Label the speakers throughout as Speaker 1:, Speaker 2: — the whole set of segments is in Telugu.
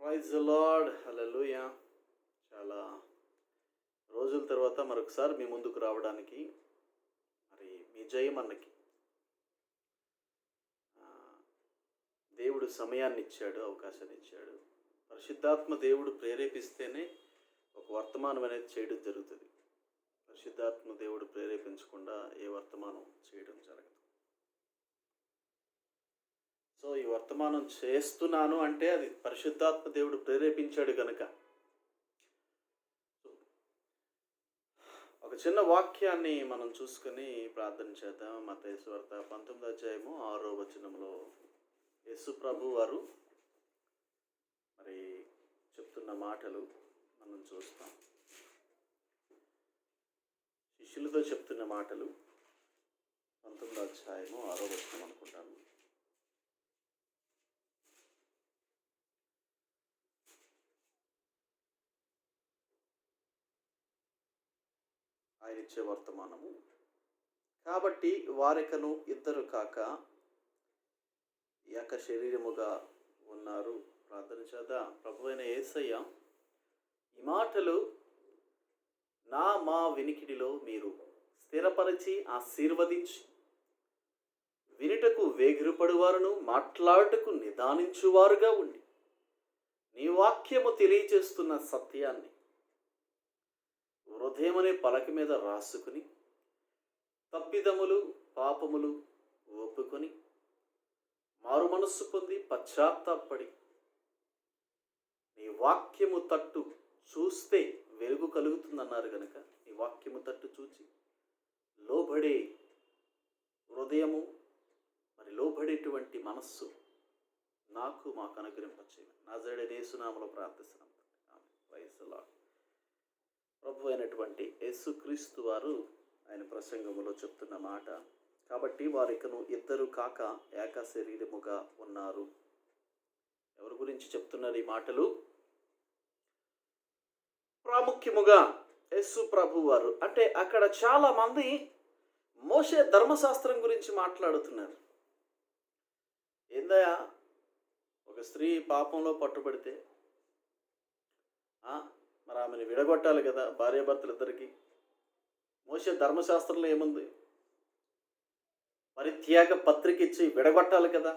Speaker 1: ప్రైజ్ ద లార్డ్, హల్లెలూయా. చాలా రోజుల తర్వాత మరొకసారి మీ ముందుకు రావడానికి మరి మీ జయమన్నకి ఆ, దేవుడు సమయాన్ని ఇచ్చాడు, అవకాశాన్ని ఇచ్చాడు. పరిశుద్ధాత్మ దేవుడు ప్రేరేపిస్తేనే ఒక వర్తమానం అనేది చేయడం జరుగుతుంది. పరిశుద్ధాత్మ దేవుడు ప్రేరేపించకుండా ఏ వర్తమానం చేయడం జరగదు. సో ఈ వర్తమానం చేస్తున్నాను అంటే అది పరిశుద్ధాత్మ దేవుడు ప్రేరేపించాడు కనుక. ఒక చిన్న వాక్యాన్ని మనం చూసుకుని ప్రార్థన చేద్దాం. మత్తయి సువార్త 19వ అధ్యాయము 6వ వచనంలో యేసు ప్రభు వారు మరి చెప్తున్న మాటలు మనం చూస్తాం. శిష్యులతో చెప్తున్న మాటలు 19వ అధ్యాయము 6వ వచనం అనుకుంటాను. ఆయన ఇచ్చే వర్తమానము. కాబట్టి వారికను ఇద్దరు కాక ఏక శరీరముగా ఉన్నారు. ప్రార్థన చేద్దాం. ప్రభువైన యేసయ్య, ఈ మాటలు మా వినికిడిలో మీరు స్థిరపరిచి ఆశీర్వదించి వినుటకు వేగిరపడువారును మాట్లాడుటకు నిదానించువారుగా ఉండి నీ వాక్యము తెలియజేస్తున్న సత్యాన్ని హృదయమనే పలక మీద రాసుకుని తప్పిదములు పాపములు ఒప్పుకొని మారు మనస్సు పొంది పశ్చాత్తాపడి నీ వాక్యము తట్టు చూస్తే వెలుగు కలుగుతుందన్నారు కనుక నీ వాక్యము తట్టు చూచి లోబడే హృదయము, మరి లోబడేటువంటి మనస్సు మాకు అనుగ్రహింపచేయమని నజరేయుడైన యేసు నామములో ప్రార్థిస్తున్నాం. Praise the lord. ప్రభు అయినటువంటి యేసుక్రీస్తు వారు ఆయన ప్రసంగములో చెప్తున్న మాట, కాబట్టి వారికను ఇద్దరు కాక ఏక శరీరముగా ఉన్నారు. ఎవరి గురించి చెప్తున్నారు ఈ మాటలు? ప్రాముఖ్యముగా యేసు ప్రభు వారు. అంటే అక్కడ చాలా మంది మోషే ధర్మశాస్త్రం గురించి మాట్లాడుతున్నారు. ఏందయ్యా, ఒక స్త్రీ పాపంలో పట్టుబడితే మరి ఆమెను విడగొట్టాలి కదా, భార్యాభర్తలు ఇద్దరికి. మోషే ధర్మశాస్త్రంలో ఏముంది? పరిత్యాగ పత్రిక ఇచ్చి విడగొట్టాలి కదా,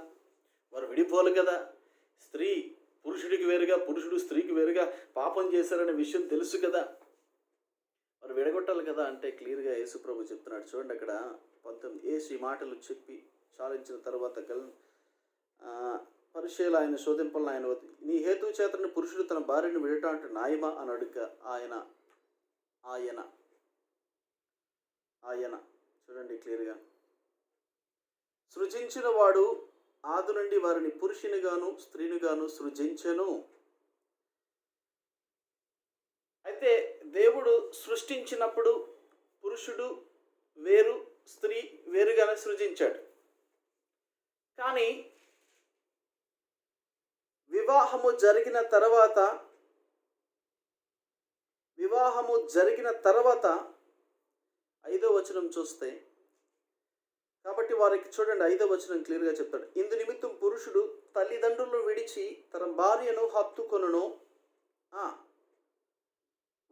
Speaker 1: వారు విడిపోవాలి కదా. స్త్రీ పురుషుడికి వేరుగా, పురుషుడు స్త్రీకి వేరుగా పాపం చేశారనే విషయం తెలుసు కదా, వారు విడగొట్టాలి కదా. అంటే క్లియర్గా యేసు ప్రభు చెప్తున్నాడు. చూడండి అక్కడ 19 యేసు ఈ మాటలు చెప్పి చాలించిన తర్వాత పరిచయాలు ఆయన శోధింపలను ఆయన నీ హేతు చేతను పురుషుడు తన భార్యను విడట అంటే న్యాయమా అని అడుగుగా ఆయన చూడండి క్లియర్గా, సృజించిన వాడు ఆది నుండి వారిని పురుషునిగాను స్త్రీనిగాను సృజించెను. అయితే దేవుడు సృష్టించినప్పుడు పురుషుడు వేరు, స్త్రీ వేరుగానే సృజించాడు. కానీ వివాహము జరిగిన తర్వాత 5వ వచనం చూస్తే, కాబట్టి వారికి చూడండి 5వ వచనం క్లియర్గా చెప్తాడు. ఇందు నిమిత్తం పురుషుడు తల్లిదండ్రులను విడిచి తన భార్యను హత్తుకొనును,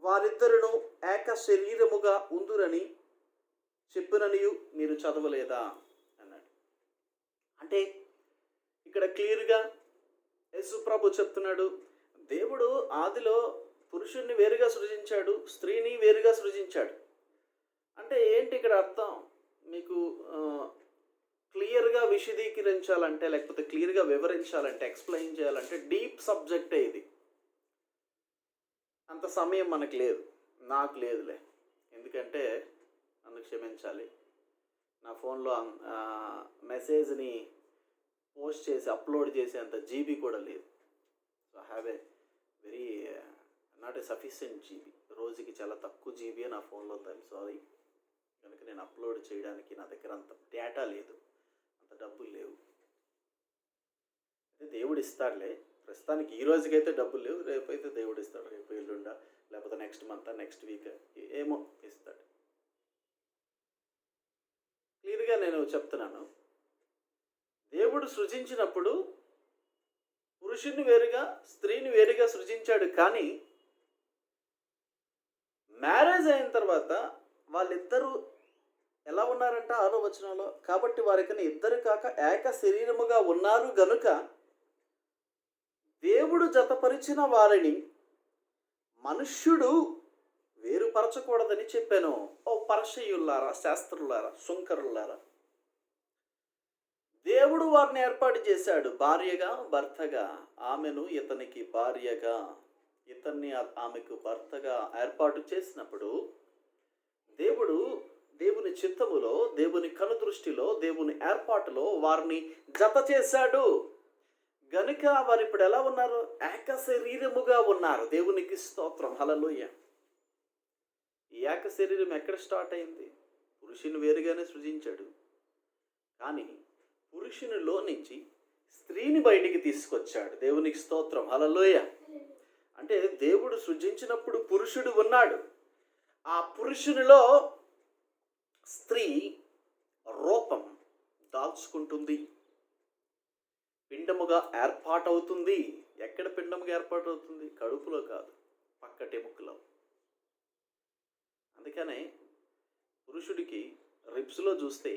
Speaker 1: వారిద్దరును ఏక శరీరముగా ఉందురని చెప్పుననియు మీరు చదవలేదా అన్నాడు. అంటే ఇక్కడ క్లియర్గా యేసు ప్రభు చెప్తున్నాడు, దేవుడు ఆదిలో పురుషుణ్ణి వేరుగా సృజించాడు, స్త్రీని వేరుగా సృజించాడు. అంటే ఏంటి ఇక్కడ అర్థం? మీకు క్లియర్గా విశదీకరించాలంటే, లేకపోతే క్లియర్గా వివరించాలంటే, ఎక్స్ప్లెయిన్ చేయాలంటే డీప్ సబ్జెక్టే ఇది. అంత సమయం మనకు లేదు, నాకు లేదులే. ఎందుకంటే నన్ను క్షమించాలి, నా ఫోన్లో మెసేజ్ని పోస్ట్ చేసి అప్లోడ్ చేసేంత జీబీ కూడా లేదు. So I have a very not a sufficient GB. రోజుకి చాలా తక్కువ జీబీ నా ఫోన్లో ఉంది. I'm sorry. కనుక నేను అప్లోడ్ చేయడానికి నా దగ్గర అంత డేటా లేదు, అంత డబ్బులు లేవు. అయితే దేవుడు ఇస్తాడులే. ప్రస్తుతానికి ఈ రోజుకైతే డబ్బులు లేవు, రేపు అయితే దేవుడు ఇస్తాడు. రేపు ఎల్లుండా, లేకపోతే నెక్స్ట్ మంత్, నెక్స్ట్ వీక్ ఏమో ఇస్తాడు. క్లియర్గా నేను చెప్తున్నాను, దేవుడు సృజించినప్పుడు పురుషుని వేరుగా స్త్రీని వేరుగా సృజించాడు. కానీ మ్యారేజ్ అయిన తర్వాత వాళ్ళిద్దరూ ఎలా ఉన్నారంట 6వ వచనంలో, కాబట్టి వారికని ఇద్దరు కాక ఏక శరీరముగా ఉన్నారు గనుక దేవుడు జతపరిచిన వారిని మనుష్యుడు వేరుపరచకూడదని చెప్పాను. ఓ పరసయ్యులారా, శాస్త్రులారా, సుంకరులారా, దేవుడు వారిని ఏర్పాటు చేశాడు భార్యగా భర్తగా. ఆమెను ఇతనికి భార్యగా, ఇతన్ని ఆమెకు భర్తగా ఏర్పాటు చేసినప్పుడు దేవుని చిత్తములో, దేవుని కనుదృష్టిలో, దేవుని ఏర్పాటులో వారిని జత చేశాడు గనుక వారు ఇప్పుడు ఎలా ఉన్నారు? ఏక శరీరముగా ఉన్నారు. దేవునికి స్తోత్రం, హల్లెలూయా. ఈ ఏక శరీరం ఎక్కడ స్టార్ట్ అయింది? పురుషుని వేరుగానే సృజించాడు. కానీ పురుషునిలో నుంచి స్త్రీని బయటికి తీసుకొచ్చాడు. దేవునికి స్తోత్రం, హల్లెలూయా. అంటే దేవుడు సృజించినప్పుడు పురుషుడు ఉన్నాడు. ఆ పురుషునిలో స్త్రీ రూపం దాల్చుకుంటుంది, పిండముగా ఏర్పాటవుతుంది. ఎక్కడ పిండముగా ఏర్పాటవుతుంది? కడుపులో కాదు, పక్కటెముకలో. అందుకనే పురుషుడికి రిబ్స్లో చూస్తే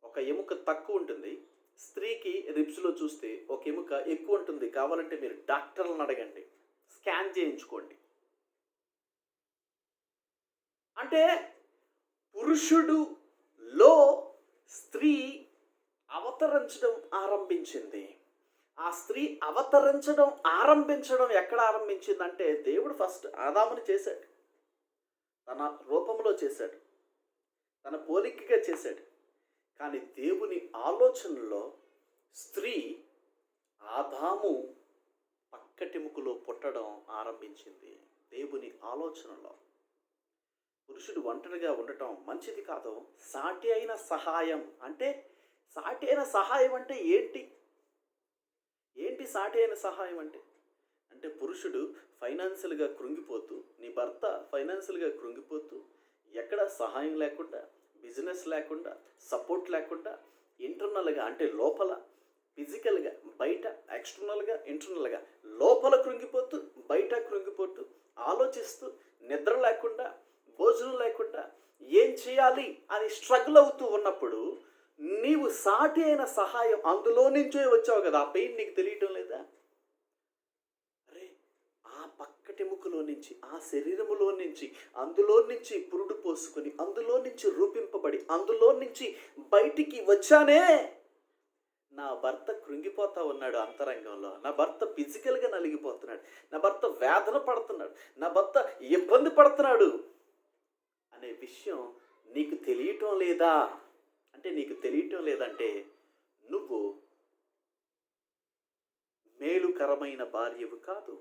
Speaker 1: ఒక ఎముక తక్కువ ఉంటుంది, స్త్రీకి రిబ్స్లో చూస్తే ఒక ఎముక ఎక్కువ ఉంటుంది. కావాలంటే మీరు డాక్టర్లను అడగండి, స్కాన్ చేయించుకోండి. అంటే పురుషుడులో స్త్రీ అవతరించడం ఆరంభించింది. ఆ స్త్రీ ఆరంభించడం ఎక్కడ ఆరంభించిందంటే, దేవుడు ఫస్ట్ ఆదాముని చేశాడు, తన రూపంలో చేశాడు, తన పోలికగా చేశాడు. కానీ దేవుని ఆలోచనలో స్త్రీ ఆదాము పక్కటెముకలో పుట్టడం ఆరంభించింది. దేవుని ఆలోచనలో పురుషుడు ఒంటరిగా ఉండటం మంచిది కాదు. సాటి అయిన సహాయం అంటే, సాటి అయిన సహాయం అంటే ఏంటి? సాటి అయిన సహాయం అంటే పురుషుడు ఫైనాన్షియల్గా కృంగిపోతూ, నీ భర్త ఫైనాన్షియల్గా కృంగిపోతూ, ఎక్కడ సహాయం లేకుండా, బిజినెస్ లేకుండా, సపోర్ట్ లేకుండా, ఇంటర్నల్గా అంటే లోపల, ఫిజికల్గా బయట, ఎక్స్టర్నల్గా ఇంటర్నల్గా, లోపల కృంగిపోతూ బయట కృంగిపోతూ, ఆలోచిస్తూ, నిద్ర లేకుండా, భోజనం లేకుండా, ఏం చేయాలి అని స్ట్రగుల్ అవుతూ ఉన్నప్పుడు నీవు సాటి అయిన సహాయం అందులో నుంచే వచ్చావు కదా. ఆ పెయిన్ నీకు తెలియటం లేదా? అరే, ఆ పక్కటెముకలో నుంచి, ఆ శరీరములో నుంచి, అందులో నుంచి పురుడు పోసుకొని, అందులో నుంచి రూపింపబడి, అందులో నుంచి బయటికి వచ్చానే. నా భర్త కృంగిపోతా ఉన్నాడు అంతరంగంలో, నా భర్త ఫిజికల్గా నలిగిపోతున్నాడు, నా భర్త వేదన పడుతున్నాడు, నా భర్త ఇబ్బంది పడుతున్నాడు అనే విషయం నీకు తెలియటం లేదా? అంటే నీకు తెలియటం లేదంటే నువ్వు మేలుకరమైన భార్యవు కాదు.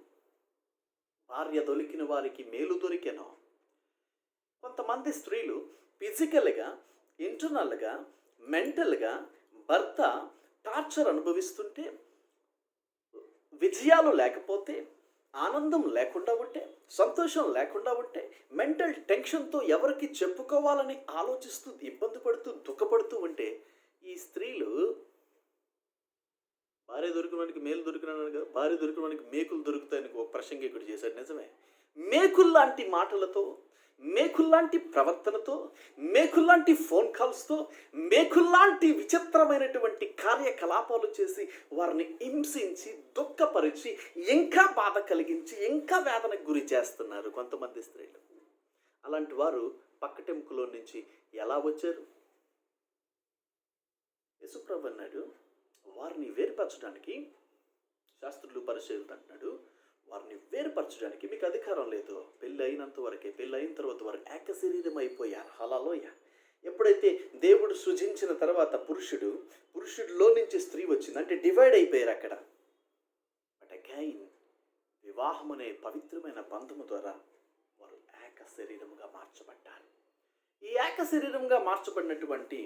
Speaker 1: భార్య దొరికిన వారికి మేలు దొరికెను. కొంతమంది స్త్రీలు ఫిజికల్గా, ఇంటర్నల్గా, మెంటల్గా భర్త టార్చర్ అనుభవిస్తుంటే, విజయాలు లేకపోతే, ఆనందం లేకుండా ఉంటే, సంతోషం లేకుండా ఉంటే, మెంటల్ టెన్షన్తో ఎవరికి చెప్పుకోవాలని ఆలోచిస్తూ, ఇబ్బంది పడుతూ, దుఃఖపడుతూ ఉంటే, ఈ స్త్రీలు భార్య దొరికినవానికి మేలు దొరికినాడు కదా, భార్య దొరికినవానికి మేకులు దొరుకుతాయని ఒక ప్రసంగికుడు చేశాడు. నిజమే. మేకుల్లాంటి మాటలతో, మేకుల్లాంటి ప్రవర్తనతో, మేకుల్లాంటి ఫోన్ కాల్స్తో, మేకుల్లాంటి విచిత్రమైనటువంటి కార్యకలాపాలు చేసి వారిని హింసించి, దుఃఖపరిచి, ఇంకా బాధ కలిగించి, ఇంకా వేదనకు గురి చేస్తున్నారు కొంతమంది స్త్రీలు. అలాంటి వారు పక్కటెముకలో నుంచి ఎలా వచ్చారు? యేసుప్రభు అన్నాడు, వారిని వేరుపరచడానికి, శాస్త్రులు పరిశీలిత అంటున్నాడు, వారిని వేరుపరచడానికి మీకు అధికారం లేదు. పెళ్ళి అయినంత వరకే, పెళ్ళి అయిన తర్వాత వారు ఏక శరీరం అయిపోయారు. హల్లెలూయా. ఎప్పుడైతే దేవుడు సృజించిన తర్వాత పురుషుడిలో నుంచి స్త్రీ వచ్చింది, అంటే డివైడ్ అయిపోయారు అక్కడ. బట్ అగైన్ వివాహం అనే పవిత్రమైన బంధము ద్వారా వారు ఏక శరీరముగా మార్చబడ్డారు. ఈ ఏక శరీరంగా మార్చబడినటువంటి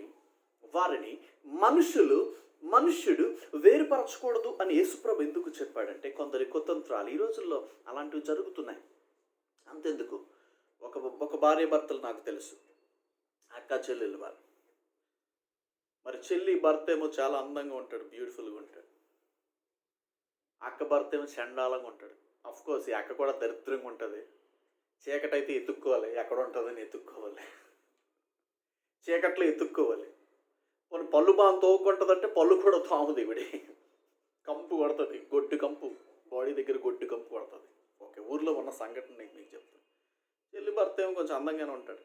Speaker 1: వారిని మనుష్యుడు వేరుపరచకూడదు అని యేసుప్రభు ఎందుకు చెప్పాడంటే, కొందరి కుతంత్రాలు ఈ రోజుల్లో అలాంటివి జరుగుతున్నాయి. అంతెందుకు, ఒక భార్య భర్తలు నాకు తెలుసు, అక్క చెల్లెలు వారు. మరి చెల్లి భర్త ఏమో చాలా అందంగా ఉంటాడు, బ్యూటిఫుల్గా ఉంటాడు. అక్క భర్త ఏమో చండాలంగా ఉంటాడు. కోర్స్ ఈ అక్క కూడా దరిద్రంగా ఉంటుంది. చీకటైతే ఎతుక్కోవాలి, ఎక్కడ ఉంటుందని ఎతుక్కోవాలి, చీకట్లో ఎతుక్కోవాలి. కొన్ని పళ్ళు బాగా తోగుంటుందంటే పళ్ళు కూడా తాముది ఇవిడి, కంపు కొడుతుంది, గొడ్డు కంపు, బాడీ దగ్గర గొడ్డు కంపు కొడుతుంది. ఓకే, ఊర్లో ఉన్న సంఘటన నేను మీకు చెప్తాను. చెల్లి భర్త ఏమో కొంచెం అందంగానే ఉంటాడు,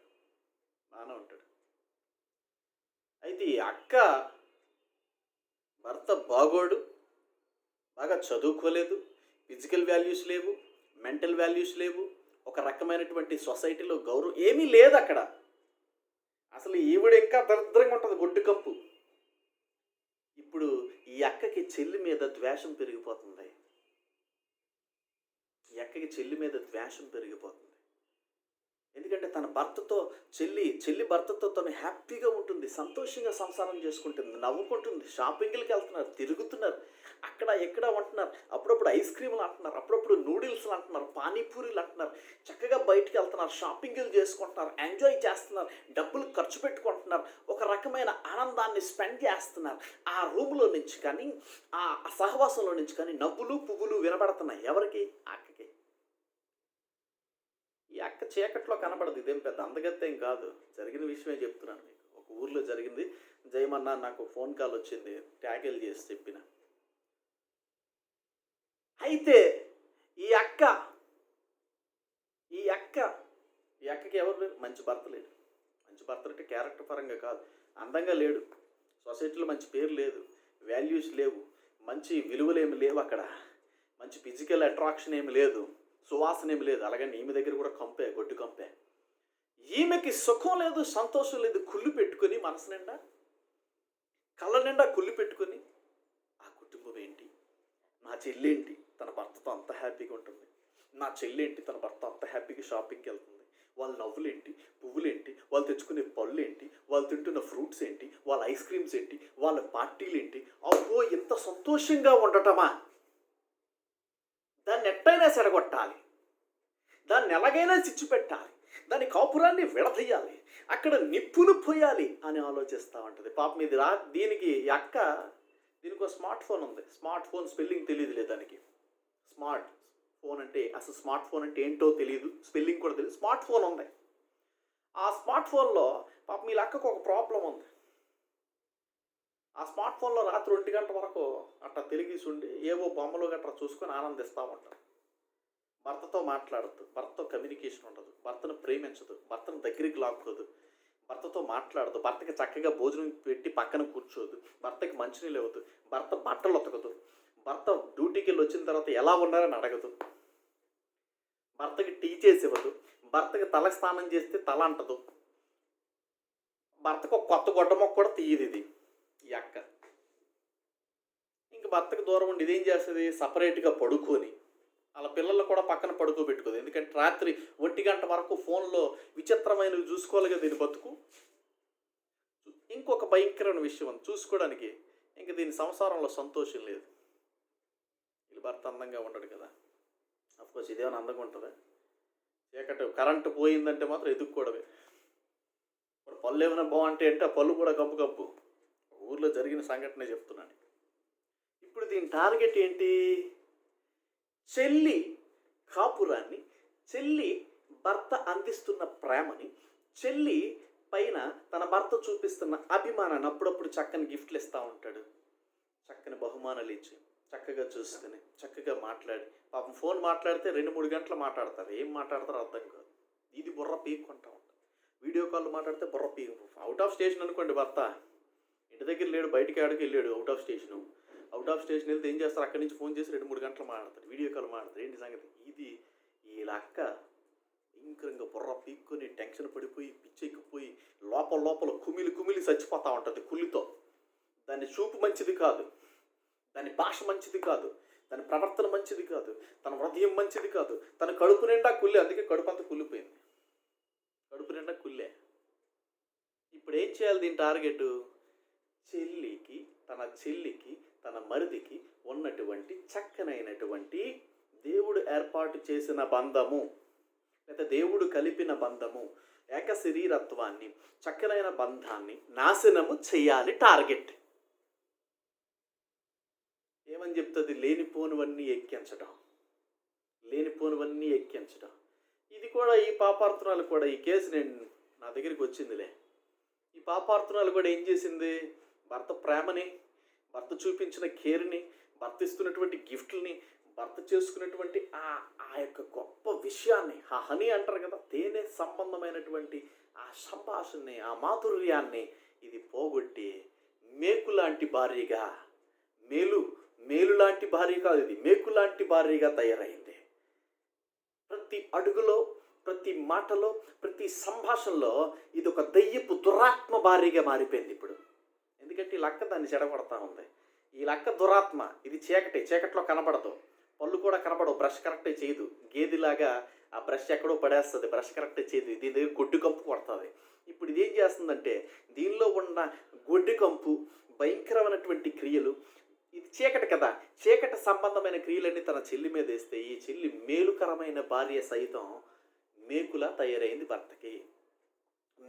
Speaker 1: బాగానే ఉంటాడు. అయితే ఈ అక్క భర్త బాగోడు, బాగా చదువుకోలేదు, ఫిజికల్ వాల్యూస్ లేవు, మెంటల్ వాల్యూస్ లేవు, ఒక రకమైనటువంటి సొసైటీలో గౌరవం ఏమీ లేదు అక్కడ. అసలు ఈవిడ ఇంకా దరిద్రంగా ఉంటుంది, గొడ్డు కంపు. ఇప్పుడు ఈ అక్కకి చెల్లి మీద ద్వేషం పెరిగిపోతుంది. ఈ అక్కకి చెల్లి మీద ద్వేషం పెరిగిపోతుంది. ఎందుకంటే తన భర్తతో చెల్లి భర్తతో తను హ్యాపీగా ఉంటుంది, సంతోషంగా సంసారం చేసుకుంటుంది, నవ్వుకుంటుంది, షాపింగ్లకి వెళ్తున్నారు, తిరుగుతున్నారు, అక్కడ ఎక్కడ ఉంటున్నారు, అప్పుడప్పుడు ఐస్ క్రీములు అంటున్నారు, అప్పుడప్పుడు నూడిల్స్లు అంటున్నారు, పానీపూరీలు అంటున్నారు, చక్కగా బయటికి వెళ్తున్నారు, షాపింగ్లు చేసుకుంటున్నారు, ఎంజాయ్ చేస్తున్నారు, డబ్బులు ఖర్చు పెట్టుకుంటున్నారు, ఒక రకమైన ఆనందాన్ని స్పెండ్ చేస్తున్నారు. ఆ రూమ్లో నుంచి కానీ ఆ సహవాసంలో నుంచి కానీ నవ్వులు పువ్వులు వినబడుతున్నాయి. ఎవరికి? అక్కకి. ఈ అక్క చీకట్లో కనబడదు, ఇదేం పెద్ద అందగత్తేం కాదు, జరిగిన విషయమే చెప్తున్నాను మీకు. ఒక ఊర్లో జరిగింది. జయమన్నా నాకు ఫోన్ కాల్ వచ్చింది, ట్యాకిల్ చేసి చెప్పిన. అయితే ఈ అక్కకి ఎవరు లేరు, మంచి భర్త లేడు. మంచి భర్త అంటే క్యారెక్టర్ పరంగా కాదు, అందంగా లేడు, సొసైటీలో మంచి పేరు లేదు, వాల్యూస్ లేవు, మంచి విలువలు ఏమి లేవు, అక్కడ మంచి ఫిజికల్ అట్రాక్షన్ ఏమి లేదు, సువాసన ఏమి లేదు. అలాగే ఈమె దగ్గర కూడా కంపే, గొడ్డు కంపే. ఈమెకి సుఖం లేదు, సంతోషం లేదు, కుళ్ళు పెట్టుకొని మనసు నిండా, కళ్ళ నిండా కుళ్ళు పెట్టుకొని, ఆ కుటుంబం ఏంటి, నా చెల్లేంటి తన భర్తతో అంత హ్యాపీగా ఉంటుంది, నా చెల్లేంటి తన భర్త అంత హ్యాపీగా షాపింగ్కి వెళ్తుంది, వాళ్ళ నవ్వులేంటి, పువ్వులేంటి, వాళ్ళు తెచ్చుకునే పళ్ళు ఏంటి, వాళ్ళు తింటున్న ఫ్రూట్స్ ఏంటి, వాళ్ళ ఐస్ క్రీమ్స్ ఏంటి, వాళ్ళ పార్టీలు ఏంటి, అబ్బో ఇంత సంతోషంగా ఉండటమా, దాన్ని ఎట్టయినా సెడగొట్టాలి, దాన్ని ఎలాగైనా చిచ్చు పెట్టాలి, దాని కాపురాన్ని విడదీయాలి, అక్కడ నిప్పులు పోయాలి అని ఆలోచిస్తూ ఉంటుంది. పాపం ఇది దీనికి ఈ అక్క, దీనికి ఒక స్మార్ట్ ఫోన్ ఉంది. స్మార్ట్ ఫోన్ స్పెల్లింగ్ తెలియదులే దానికి. స్మార్ట్ ఫోన్ అంటే అసలు స్మార్ట్ ఫోన్ అంటే ఏంటో తెలియదు, స్పెల్లింగ్ కూడా తెలియదు. స్మార్ట్ ఫోన్ ఉంది. ఆ స్మార్ట్ ఫోన్లో పాపం ఈ అక్కకు ఒక ప్రాబ్లం ఉంది. ఆ స్మార్ట్ ఫోన్లో రాత్రి 1 గంట వరకు అట్లా తెలిగేసి ఉండి ఏవో బొమ్మలు గట్రా చూసుకొని ఆనందిస్తూ ఉంటారు. భర్తతో మాట్లాడదు, భర్తతో కమ్యూనికేషన్ ఉండదు, భర్తను ప్రేమించదు, భర్తను దగ్గరికి లాక్కోదు, భర్తతో మాట్లాడదు, భర్తకి చక్కగా భోజనం పెట్టి పక్కన కూర్చోదు, భర్తకి మంచినీళ్ళు ఇవ్వదు, భర్త బట్టలు ఉతకదు, భర్త డ్యూటీకి వెళ్ళి వచ్చిన తర్వాత ఎలా ఉన్నారని అడగదు, భర్తకి టీ చేసి ఇవ్వదు, భర్తకి తల స్నానం చేస్తే తల అంటదు, భర్తకు ఒక కొత్త గొడ్డ మొక్క కూడా తీయదు ఇది ఈ అక్క. ఇంక భర్తకు దూరం ఉండి ఇదేం చేస్తుంది, సపరేట్గా పడుకొని వాళ్ళ పిల్లలు కూడా పక్కన పడుకోబెట్టుకోదు. ఎందుకంటే రాత్రి 1 గంట వరకు ఫోన్లో విచిత్రమైనవి చూసుకోవాలి కదా దీని బతుకు. ఇంకొక భయంకరమైన విషయం ఉంది చూసుకోవడానికి, ఇంక దీని సంసారంలో సంతోషం లేదు. వీళ్ళు భర్త అందంగా ఉండడు కదా, అఫ్కోర్స్ ఇదేమైనా అందంగా ఉంటుందా, చీకటి కరెంటు పోయిందంటే మాత్రం ఎదుక్కోవడమే. ఇప్పుడు పళ్ళు ఏమైనా బాగుంటాయి అంటే ఆ పళ్ళు కూడా గబ్బు గబ్బు. ఊర్లో జరిగిన సంఘటనే చెప్తున్నాను. ఇప్పుడు దీని టార్గెట్ ఏంటి, చెల్లి కాపురాన్ని, చెల్లి భర్త అందిస్తున్న ప్రేమని, చెల్లి పైన తన భర్త చూపిస్తున్న అభిమానాన్ని. అప్పుడప్పుడు చక్కని గిఫ్ట్లు ఇస్తూ ఉంటాడు, చక్కని బహుమానాలు ఇచ్చి, చక్కగా చూసుకుని, చక్కగా మాట్లాడి. పాపం ఫోన్ మాట్లాడితే 2-3 గంటలు మాట్లాడతారు, ఏం మాట్లాడతారో అర్థం కాదు. ఇది బుర్ర పీక్కుంటా ఉంటారు. వీడియో కాల్ మాట్లాడితే బుర్ర పీక్. అవుట్ ఆఫ్ స్టేషన్ అనుకోండి, భర్త ఇంటి దగ్గర లేడు, బయటికి ఆడికి వెళ్ళాడు, అవుట్ ఆఫ్ స్టేషన్ వెళ్తే ఏం చేస్తారు, అక్కడి నుంచి ఫోన్ చేసి 2-3 గంటలు మాట్లాడతారు, వీడియో కాల్ మాట్లాడతారు. ఏంటి సంగతి? ఇది ఈ అక్క భయంకరంగా బుర్ర పీక్కొని టెన్షన్ పడిపోయి పిచ్చెక్కిపోయి లోపల కుమిలి చచ్చిపోతూ ఉంటుంది కుళ్ళితో. దాని చూపు మంచిది కాదు, దాని భాష మంచిది కాదు, దాని ప్రవర్తన మంచిది కాదు, తన హృదయం మంచిది కాదు, తన కడుపు నిండా కుళ్ళే. అందుకే కడుపు అంతా కుళ్ళిపోయింది, కడుపు నిండా కుళ్ళే. ఇప్పుడు ఏం చేయాలి దీని టార్గెట్, చెల్లికి తన మరిదికి ఉన్నటువంటి చక్కనైనటువంటి దేవుడు ఏర్పాటు చేసిన బంధము, లేదా దేవుడు కలిపిన బంధము, ఏక శరీరత్వాన్ని, చక్కనైన బంధాన్ని నాశనము చేయాలి టార్గెట్. ఏమని ఏమని చెప్తుంది? లేనిపోనివన్నీ ఎక్కించడం, లేనిపోనివన్నీ ఎక్కించడం. ఇది కూడా ఈ పాపార్థురాలు కూడా, ఈ కేసు నా దగ్గరికి వచ్చిందిలే. ఈ పాపార్థురాలు కూడా ఏం చేసింది? భర్త ప్రేమని, భర్త చూపించిన కేర్ని, భర్త ఇస్తున్నటువంటి గిఫ్ట్లని, భర్త చేసుకున్నటువంటి ఆ యొక్క గొప్ప విషయాన్ని, ఆ హనీ అంటారు కదా, తేనె సంబంధమైనటువంటి ఆ సంభాషణని, ఆ మాధుర్యాన్ని ఇది పోగొట్టి మేకు లాంటి భార్యగా, మేలు లాంటి భార్య కాదు, ఇది మేకు లాంటి భార్యగా తయారైంది. ప్రతి అడుగులో, ప్రతి మాటలో, ప్రతి సంభాషణలో ఇది ఒక దయ్యపు దురాత్మ భార్యగా మారిపోయింది ఇప్పుడు. ఎందుకంటే ఈ లక్క దాన్ని చెడగొడతా ఉంది. ఈ లక్క దురాత్మ, ఇది చీకట్లో కనబడదు, పళ్ళు కూడా కనబడవు, బ్రష్ కరెక్టే చేయదు, గేదిలాగా ఆ బ్రష్ ఎక్కడో పడేస్తుంది, బ్రష్ కరెక్టే చేయదు, దీని దగ్గర గొడ్డు కంపు కొడుతుంది. ఇప్పుడు ఇది ఏం చేస్తుందంటే దీనిలో ఉన్న గొడ్డు కంపు, భయంకరమైనటువంటి క్రియలు, ఇది చీకటి కదా, చీకటి సంబంధమైన క్రియలన్నీ తన చెల్లి మీద వేస్తే ఈ చెల్లి మేలుకరమైన భార్య సైతం మేకులా తయారైంది భర్తకి.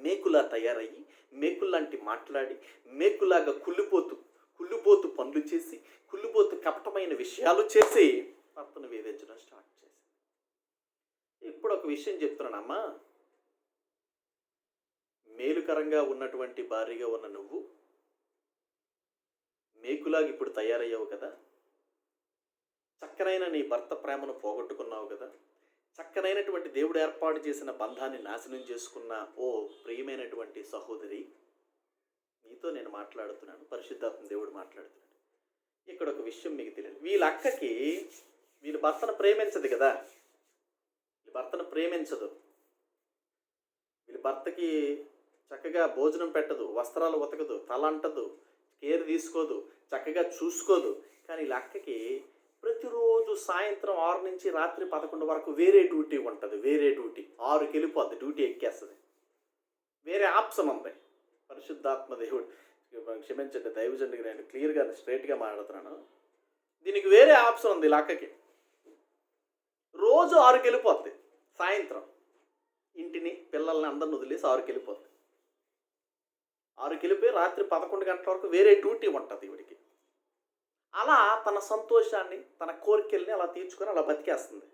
Speaker 1: మేకులా తయారయ్యి, మేకుల్లాంటి మాట్లాడి, మేకులాగా కుళ్ళిపోతూ పనులు చేసి, కుళ్ళిపోతూ కపటమైన విషయాలు చేసి భర్తను వేధించడం స్టార్ట్ చేసింది. ఇప్పుడు ఒక విషయం చెప్తున్నానమ్మా, మేలుకరంగా ఉన్నటువంటి భార్యగా ఉన్న నువ్వు మేకులాగా ఇప్పుడు తయారయ్యావు కదా, చక్కనైన నీ భర్త ప్రేమను పోగొట్టుకున్నావు కదా, చక్కనైనటువంటి దేవుడు ఏర్పాటు చేసిన బంధాన్ని నాశనం చేసుకున్న ఓ ప్రియమైనటువంటి సహోదరి, నీతో నేను మాట్లాడుతున్నాను, పరిశుద్ధాత్మ దేవుడు మాట్లాడుతున్నాడు. ఇక్కడ ఒక విషయం మీకు తెలియదు, వీళ్ళ అక్కకి వీళ్ళ భర్తను ప్రేమించదు కదా, వీళ్ళ భర్తను ప్రేమించదు, వీళ్ళ భర్తకి చక్కగా భోజనం పెట్టదు, వస్త్రాలు ఉతకదు, తల అంటదు, కేర్ తీసుకోదు, చక్కగా చూసుకోదు. కానీ వీళ్ళ అక్కకి ప్రతిరోజు సాయంత్రం 6 నుంచి రాత్రి 11 వరకు వేరే డ్యూటీ ఉంటుంది, వేరే డ్యూటీ. 6కి వెళ్ళిపోద్ది, డ్యూటీ ఎక్కేస్తుంది, వేరే ఆప్షన్ ఉంది. పరిశుద్ధాత్మ దేవుడు క్షమించండి, దైవజనుడికి నేను క్లియర్గా స్ట్రైట్గా మాట్లాడుతున్నాను. దీనికి వేరే ఆప్షన్ ఉంది లక్కకి. రోజు 6కి వెళ్ళిపోద్ది, సాయంత్రం ఇంటిని పిల్లల్ని అందరిని వదిలేసి 6కి వెళ్ళిపోద్ది. 6కి వెళ్ళిపోయి రాత్రి 11 గంటల వరకు వేరే డ్యూటీ ఉంటుంది ఈవిడికి. అలా తన సంతోషాన్ని, తన కోరికల్ని అలా తీర్చుకొని అలా బతికేస్తుంది.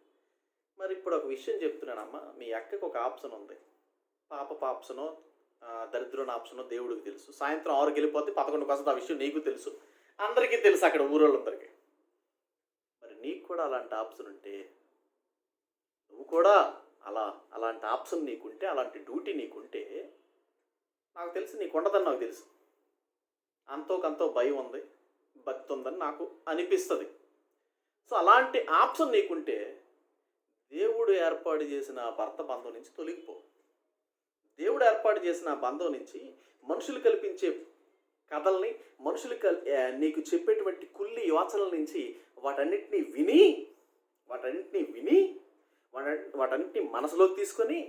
Speaker 1: మరి ఇప్పుడు ఒక విషయం చెప్తున్నానమ్మా, మీ అక్కకి ఒక ఆప్షన్ ఉంది, పాప ఆప్షనో దరిద్రుని ఆప్షనో దేవుడికి తెలుసు. సాయంత్రం 6కి వెళ్ళిపోతే 11కి వస్తుంది, ఆ విషయం నీకు తెలుసు, అందరికీ తెలుసు, అక్కడ ఊరోళ్ళందరికీ. మరి నీకు కూడా అలాంటి ఆప్షన్ ఉంటే, నువ్వు కూడా అలాంటి ఆప్షన్ నీకుంటే, అలాంటి డ్యూటీ నీకుంటే, నాకు తెలిసి నీకు ఉండదని నాకు తెలుసు. అంతో భయం ఉంది, భక్తి ఉందని నాకు అనిపిస్తుంది. సో అలాంటి ఆప్షన్ నీకుంటే దేవుడు ఏర్పాటు చేసిన భర్త బంధం నుంచి తొలగిపో. దేవుడు ఏర్పాటు చేసిన బంధం నుంచి, మనుషులు కల్పించే కథల్ని, మనుషులు నీకు చెప్పేటువంటి కుళ్ళి యోచనల నుంచి వాటన్నిటిని విని వాటన్నిటిని మనసులోకి తీసుకొని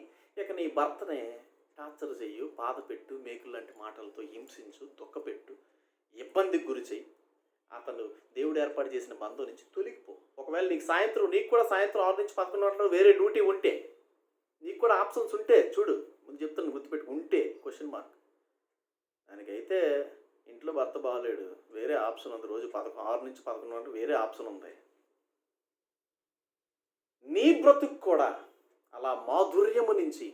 Speaker 1: ఇక నీ భర్తనే టార్చర్ చెయ్యు, బాధ పెట్టు, మేకులు లాంటి మాటలతో హింసించు, దుఃఖపెట్టు, ఇబ్బందికి గురి చెయ్యి. అతను దేవుడు ఏర్పాటు చేసిన బంధం నుంచి తొలగిపో. ఒకవేళ నీకు కూడా సాయంత్రం 6 నుంచి 11 గంటలు వేరే డ్యూటీ ఉంటే, నీకు కూడా ఆప్షన్స్ ఉంటే, చూడు ముందు చెప్తాను, గుర్తుపెట్టి, ఉంటే క్వశ్చన్ మార్క్. దానికైతే ఇంట్లో భర్త బాగలేడు, వేరే ఆప్షన్ ఉంది, రోజు 6 నుంచి 11 గంటలు వేరే ఆప్షన్ ఉంది. నీ బ్రతుకు కూడా అలా మాధుర్యము నుంచి,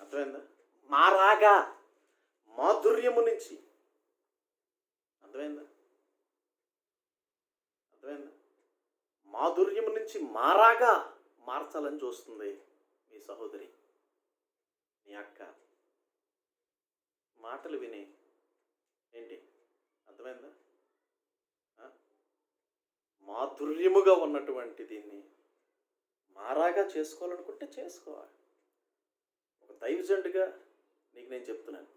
Speaker 1: అర్థమైందా, మారాగా మాధుర్యము నుంచి, అర్థమైందా మాధుర్యము నుంచి మారాగా మార్చాలని చూస్తుంది మీ సహోదరి, మీ అక్క. మాటలు విని ఏంటి, అర్థమైందా, మాధుర్యముగా ఉన్నటువంటి దీన్ని మారాగా చేసుకోవాలనుకుంటే చేసుకోవాలి. ఒక దైవజనుడిగా నీకు నేను చెప్తున్నాను,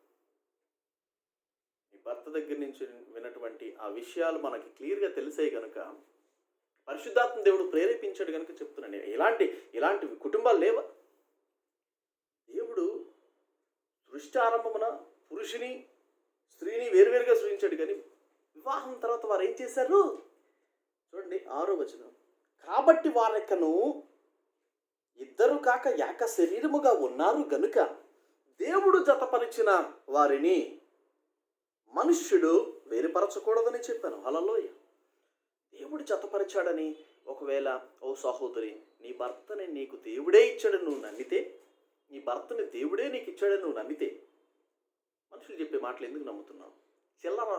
Speaker 1: నీ భర్త దగ్గర నుంచి విన్నటువంటి ఆ విషయాలు మనకి క్లియర్గా తెలిసాయి కనుక, పరిశుద్ధాత్మ దేవుడు ప్రేరేపించాడు కనుక చెప్తున్నాను. ఇలాంటి కుటుంబాలు లేవా? దేవుడు సృష్టి ఆరంభమున పురుషుని స్త్రీని వేరువేరుగా సృష్టించాడు, కానీ వివాహం తర్వాత వారు ఏం చేశారు చూడండి, 6వ వచనం. కాబట్టి వారెక్కను ఇద్దరు కాక ఏక శరీరముగా ఉన్నారు గనుక దేవుడు జతపరిచిన వారిని మనుష్యుడు వేరుపరచకూడదని చెప్పాను. హల్లెలూయా. దేవుడు జతపరిచాడని ఒకవేళ ఓ సహోదరి నీ భర్తని నీకు దేవుడే ఇచ్చాడని నువ్వు నమ్మితే, నీ భర్తని దేవుడే నీకు ఇచ్చాడని నువ్వు నమ్మితే, మనుషులు చెప్పే మాటలు ఎందుకు నమ్ముతున్నావు? చిల్లర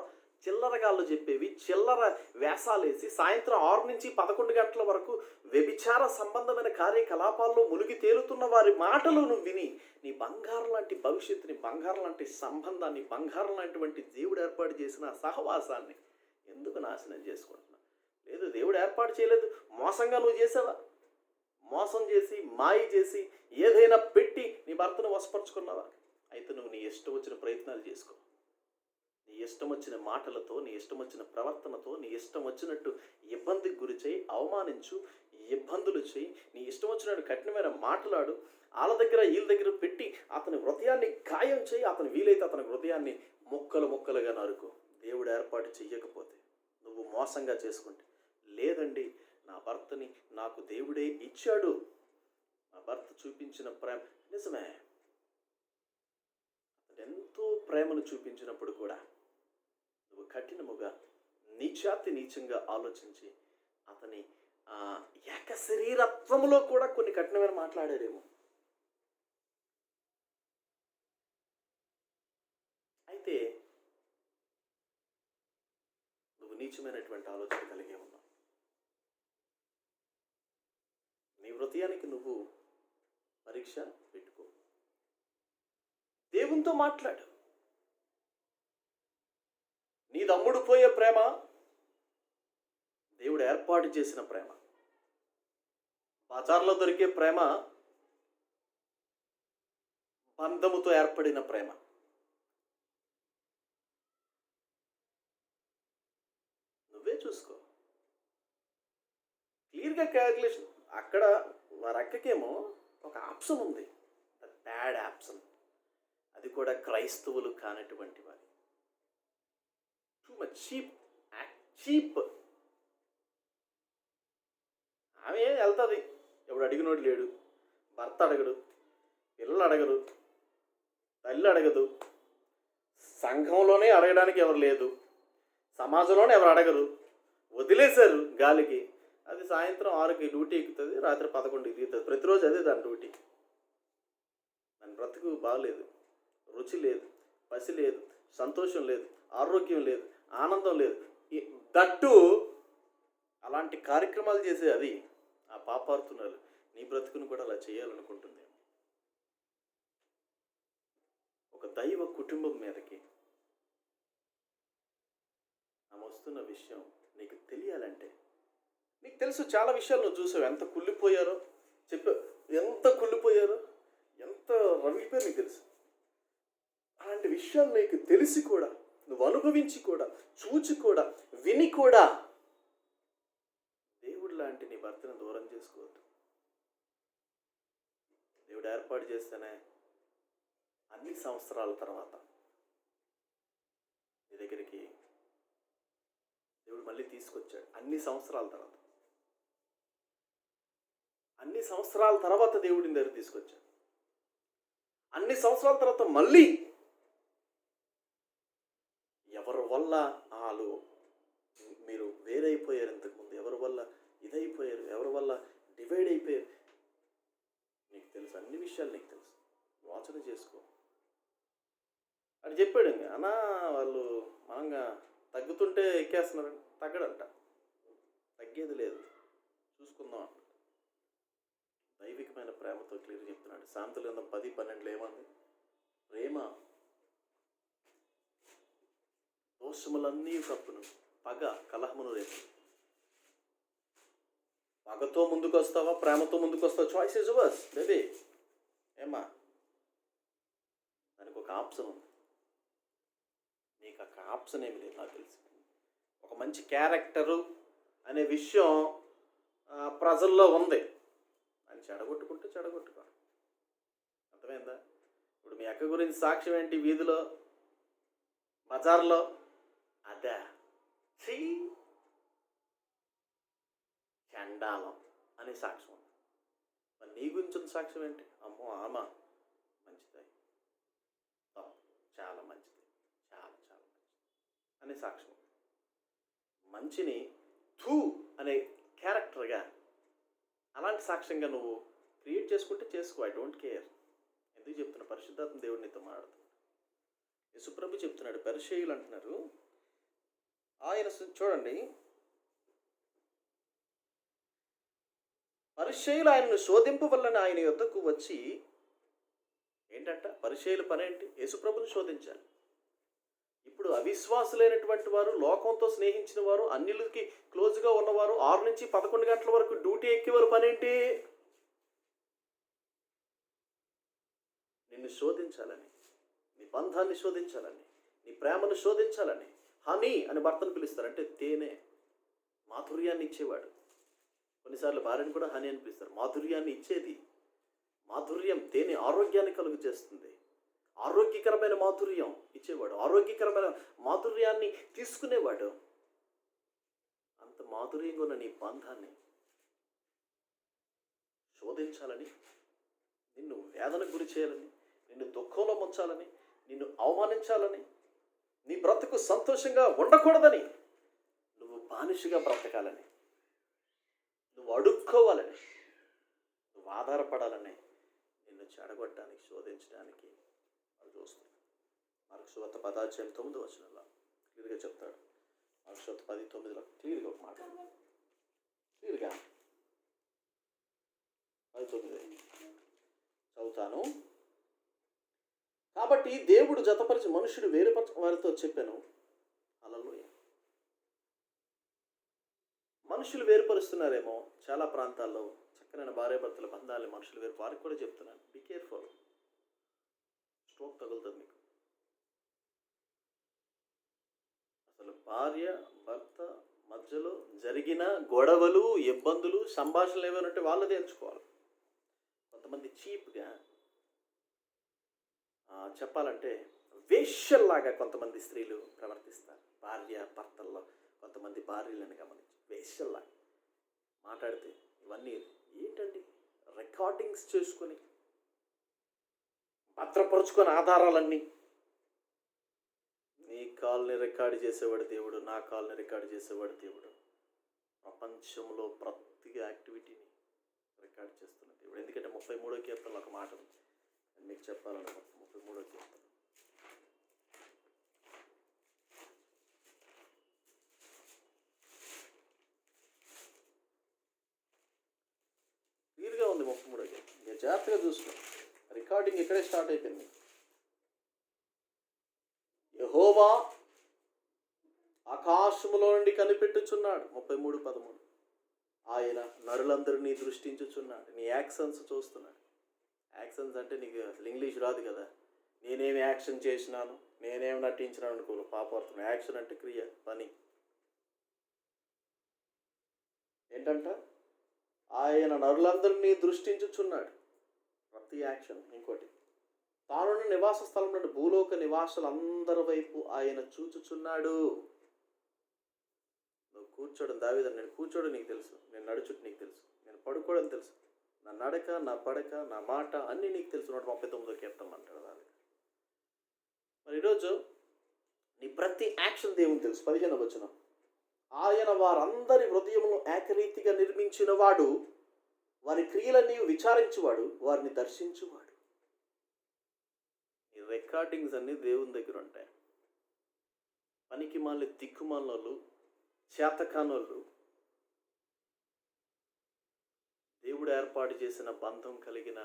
Speaker 1: చిల్లరగాళ్ళు చెప్పేవి, చిల్లర వేషాలేసి సాయంత్రం 6 నుంచి 11 గంటల వరకు వ్యభిచార సంబంధమైన కార్యకలాపాల్లో మునిగి తేలుతున్న వారి మాటలు నువ్వు విని నీ బంగారం లాంటి భవిష్యత్తుని, బంగారం లాంటి సంబంధాన్ని, బంగారం లాంటివంటి దేవుడు ఏర్పాటు చేసిన సహవాసాన్ని ఎందుకు నాశనం చేసుకుంటున్నావు? లేదు, దేవుడు ఏర్పాటు చేయలేదు, మోసంగా నువ్వు చేసావా? మోసం చేసి, మాయ చేసి, ఏదైనా పెట్టి నీ భర్తను వశపరుచుకున్నావా? అయితే నువ్వు నీ ఇష్టం వచ్చిన ప్రయత్నాలు చేసుకో. నీ ఇష్టం వచ్చిన మాటలతో, నీ ఇష్టం వచ్చిన ప్రవర్తనతో, నీ ఇష్టం వచ్చినట్టు ఇబ్బందికి గురి చేయి, అవమానించు, ఇబ్బందులు చేయి, నీ ఇష్టం వచ్చినట్టు కఠినమైన మాట్లాడు, వాళ్ళ దగ్గర వీళ్ళ దగ్గర పెట్టి అతని హృదయాన్ని గాయం చేయి, అతను వీలైతే అతని హృదయాన్ని ముక్కలు ముక్కలుగా నరుకు. దేవుడు ఏర్పాటు చెయ్యకపోతే, నువ్వు మోసంగా చేసుకుంటే, లేదండి నా భర్తని నాకు దేవుడే ఇచ్చాడు, నా భర్త చూపించిన ప్రేమ నిజమే, ఎంతో ప్రేమను చూపించినప్పుడు కూడా నువ్వు కఠినముగా నీచంగా ఆలోచించి అతని ఏక శరీరత్వంలో కూడా కొన్ని కఠినమైన మాట్లాడారేమో. అయితే నువ్వు నీచమైనటువంటి ఆలోచన కలిగే ఉన్నావు. నీ హృదయానికి నువ్వు పరీక్ష పెట్టుకో. దేవునితో మాట్లాడు. నీ దమ్ముడు పోయే ప్రేమ దేవుడు ఏర్పాటు చేసిన ప్రేమ. బజార్లో దొరికే ప్రేమ బంధముతో ఏర్పడిన ప్రేమ. నువ్వే చూసుకో. క్లియర్గా క్యాలిక్యులేషన్. అక్కడ వారి అక్కకేమో ఒక ఆప్షన్ ఉంది, బ్యాడ్ ఆప్షన్. అది కూడా క్రైస్తవులు కానటువంటి వారి. Too much cheap. ఆమె వెళ్తుంది, ఎవడు అడిగినోడు లేడు, భర్త అడగడు, పిల్లలు అడగరు, తల్లి అడగదు, సంఘంలోనే అడగడానికి ఎవరు లేదు, సమాజంలోనే ఎవరు అడగరు, వదిలేశారు గాలికి. అది సాయంత్రం 6కి డ్యూటీ ఎక్కుతుంది, రాత్రి 11కి దిగుతుంది. ప్రతిరోజు అదే దాని డ్యూటీ. దాని బ్రతుకు బాగలేదు, రుచి లేదు, పసి లేదు, సంతోషం లేదు, ఆరోగ్యం లేదు, ఆనందం లేదు. దట్టు అలాంటి కార్యక్రమాలు చేసే అది ఆ పాపార్తున్నారు. నీ బ్రతుకును కూడా అలా చేయాలనుకుంటుంది. ఒక దైవ కుటుంబం మీదకి ఆమె వస్తున్న విషయం నీకు తెలియాలంటే, నీకు తెలుసు చాలా విషయాలు నువ్వు చూసావు, ఎంత కుళ్ళిపోయారో చెప్పావు, ఎంత కుళ్ళిపోయారో, ఎంత రవిపోయారో నీకు తెలుసు. అలాంటి విషయాలు నీకు తెలిసి కూడా, నువ్వు అనుభవించి కూడా, చూచి కూడా, విని కూడా దేవుడు లాంటి నీ భర్తను దూరం చేసుకోవద్దు. దేవుడు ఏర్పాటు చేస్తేనే అన్ని సంవత్సరాల తర్వాత నీ దగ్గరికి దేవుడు మళ్ళీ తీసుకొచ్చాడు. అన్ని సంవత్సరాల తర్వాత దేవుడిని దగ్గర తీసుకొచ్చాడు. అన్ని సంవత్సరాల తర్వాత మళ్ళీ ఎవరి వల్ల వాళ్ళు మీరు వేరైపోయారు, ఇంతకుముందు ఎవరి వల్ల ఇదైపోయారు, ఎవరి వల్ల డివైడ్ అయిపోయారు నీకు తెలుసు. అన్ని విషయాలు నీకు తెలుసు. ఆలోచన చేసుకో. అని చెప్పాడు. ఇంకా అన్నా వాళ్ళు మనంగా తగ్గుతుంటే ఎక్కేస్తున్నారు, తగ్గడంట, తగ్గేది లేదు, చూసుకుందాం అంట. దైవికమైన ప్రేమతో క్లియర్ చెప్తున్నాడు. సామెతల గ్రంథం 10:12 ఏమంది? ప్రేమ దోషములన్నీ కప్పును, పగ కలహమును రేపు. పగతో ముందుకు వస్తావా, ప్రేమతో ముందుకు వస్తావా? Choice is yours baby. ఏమా, దానికి ఒక ఆప్షన్ ఉంది. నీకు ఒక ఆప్షన్ ఏమి లేదు. నాకు తెలిసి ఒక మంచి క్యారెక్టరు అనే విషయం ప్రజల్లో ఉంది. అని చెడగొట్టుకుంటే చెడగొట్టుకో. అర్థమైందా? ఇప్పుడు మీ అక్క గురించి సాక్ష్యం ఏంటి? వీధిలో, బజార్లో అదే చండాలం అనే సాక్ష్యం ఉంది. మరి నీ గురించి ఉన్న సాక్ష్యం ఏంటి? అమ్మో ఆమా మంచిది, చాలా మంచిది, చాలా చాలా మంచిది. అనే సాక్ష్యం. మంచిని థూ అనే క్యారెక్టర్గా అలాంటి సాక్ష్యంగా నువ్వు క్రియేట్ చేసుకుంటే చేసుకో. I don't care. ఎందుకు చెప్తున్నా? పరిశుద్ధాత్మ దేవుడు నీతో మాట్లాడుతున్నాడు. యేసుప్రభు చెప్తున్నాడు. పరిసయ్యులు అంటున్నారు, ఆయన చూడండి, పరిసయ్యులు ఆయనను శోధింపవలన ఆయన యొద్దకు వచ్చి, ఏంటంట పరిసయ్యుల పని ఏంటి? యేసుప్రభుని శోధించాలి. ఇప్పుడు అవిశ్వాసులైనటువంటి వారు, లోకంతో స్నేహించిన వారు, అన్యులకి క్లోజ్గా ఉన్నవారు 6 నుంచి 11 గంటల వరకు డ్యూటీ ఎక్కేవారు పని ఏంటి? నిన్ను శోధించాలని, నీ బంధాన్ని శోధించాలని, నీ ప్రేమను శోధించాలని. హనీ అని భర్తను పిలుస్తారు, అంటే తేనె, మాధుర్యాన్ని ఇచ్చేవాడు. కొన్నిసార్లు భార్యను కూడా హనీ అని పిలుస్తారు. మాధుర్యాన్ని ఇచ్చేది. మాధుర్యం తేనె ఆరోగ్యాన్ని కలుగు చేస్తుంది. ఆరోగ్యకరమైన మాధుర్యం ఇచ్చేవాడు, ఆరోగ్యకరమైన మాధుర్యాన్ని తీసుకునేవాడు. అంత మాధుర్యంగా ఉన్న నీ బంధాన్ని శోధించాలని, నిన్ను వేదనకు గురి చేయాలని, నిన్ను దుఃఖంలో ముంచాలని, నిన్ను అవమానించాలని, నీ బ్రతుకు సంతోషంగా ఉండకూడదని, నువ్వు బానిసగా బ్రతకాలని, నువ్వు అడుక్కోవాలని, నువ్వు ఆధారపడాలని, నిన్ను చెడగొట్టడానికి, శోధించడానికి అది చూస్తుంది. మార్కు సువార్త 10:9 క్లియర్గా చెప్తాడు. మార్కు సువార్త 10:9 క్లియర్గా ఒక మాట, క్లియర్గా 10:9 చదువుతాను. కాబట్టి దేవుడు జతపరిచి మనుషుడు వేరుపరచ వారితో చెప్పాను. హల్లెలూయా. మనుషులు వేరుపరుస్తున్నారేమో చాలా ప్రాంతాల్లో, చక్కనైన భార్యాభర్తల బంధాలని మనుషులు వారికి కూడా చెప్తున్నాను, బీ కేర్ఫుల్. స్ట్రోక్ తగులుతుంది మీకు. అసలు భార్య భర్త మధ్యలో జరిగిన గొడవలు, ఇబ్బందులు, సంభాషణలు ఏమైనా ఉంటే వాళ్ళు తేల్చుకోవాలి. కొంతమంది చీప్గా చెప్పాలంటే వేశ్యల్లాగా కొంతమంది స్త్రీలు ప్రవర్తిస్తారు. భార్య భర్తల్లో కొంతమంది భార్యలను గమనించి వేశ్యల్లాగా మాట్లాడితే, ఇవన్నీ ఏంటండి? రికార్డింగ్స్ చేసుకొని భద్రపరుచుకొని ఆధారాలన్నీ. నీ కాల్ని రికార్డు చేసేవాడు దేవుడు, నా కాల్ని రికార్డు చేసేవాడు దేవుడు. ప్రపంచంలో ప్రతి యాక్టివిటీని రికార్డు చేస్తున్న దేవుడు. ఎందుకంటే 33వ కీర్తనలో ఒక మాట ఉంది, మీకు చెప్పాలనుకుంటున్నాను. 33వ కీర్తన క్లియర్గా ఉంది. 33వ కీర్తన ఇంకా జాగ్రత్తగా చూసుకో. రికార్డింగ్ ఇక్కడే స్టార్ట్ అయిపోయింది. యెహోవా ఆకాశములో నుండి కనిపెట్టుచున్నాడు. 33:13 ఆయన నరులందరినీ దృష్టించుచున్నాడు. నీ యాక్షన్స్ చూస్తున్నాడు. యాక్షన్స్ అంటే నీకు అసలు ఇంగ్లీష్ రాదు కదా. నేనేమి యాక్షన్ చేసినాను, నేనేమి నటించినాను అనుకో పాపడుతున్నాను. యాక్షన్ అంటే క్రియ, పని. ఏంటంట? ఆయన నరులందరినీ దృష్టించుచున్నాడు. ప్రతి యాక్షన్. ఇంకోటి, తానున్న నివాస స్థలం నుండి భూలోక నివాసులందరి వైపు ఆయన చూచుచున్నాడు. నువ్వు కూర్చోవడం, దావీదు, నేను కూర్చోవడం నీకు తెలుసు, నేను నడుచుట నీకు తెలుసు, నేను పడుకోవడం తెలుసు, నా నడక, నా పడక, నా మాట అన్నీ నీకు తెలుసు. 139వ కీర్తన అంటాడు దాన్ని. మరి ఈరోజు నీ ప్రతి యాక్షన్ దేవుని తెలుసు. 15వ వచనం, ఆయన వారందరి హృదయమును ఏకరీతిగా నిర్మించిన వాడు, వారి క్రియలన్నీ విచారించువాడు, వారిని దర్శించువాడు. ఈ రికార్డింగ్స్ అన్నీ దేవుని దగ్గర ఉంటాయి. పనికి మాలి దిక్కుమాలోళ్ళు, చేతకానోళ్ళు, దేవుడు ఏర్పాటు చేసిన బంధం కలిగిన